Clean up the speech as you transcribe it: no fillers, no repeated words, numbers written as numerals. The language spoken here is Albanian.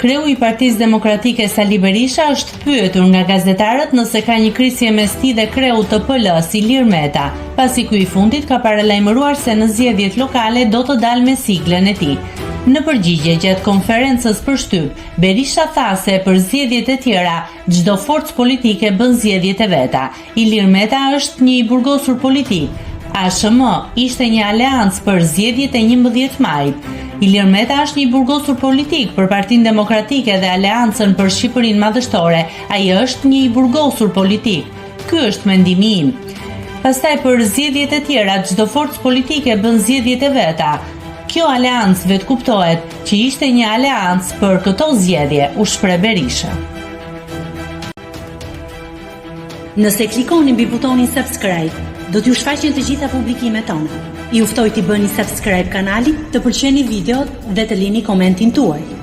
Kreu i Partisë Demokratike Sali Berisha është pyetur nga gazetarët nëse ka një krisje mes tij dhe kreut të PL-s Ilir Meta, pasi ky i fundit ka paralajmëruar se në zgjedhjet lokale do të dalë me siglen e tij. Në përgjigje gjatë konferencës për shtyp, Berisha tha se për zgjedhjet e tjera çdo forcë politike bën zgjedhjet e veta. Ilir Meta është një i burgosur politik. ASHM ishte një aleancë për zgjedhjet e 11 majit. Ilir Meta është një burgosur politik për Partinë Demokratike dhe Aleancën për Shqipërinë Madhështore. Ai është një i burgosur politik. Ky është mendimi im. Pastaj për zgjedhjet e tjera çdo forcë politike bën zgjedhjet e veta. Kjo aleancë vetë kuptohet që ishte një aleancë për këto zgjedhje, u shpreh Berisha. Nëse klikoni mbi butonin subscribe, do t'ju shfaqen të gjitha publikimet tona. Ju ftoj t'i bëni subscribe kanalit, të pëlqeni videot dhe të lini komentin tuaj.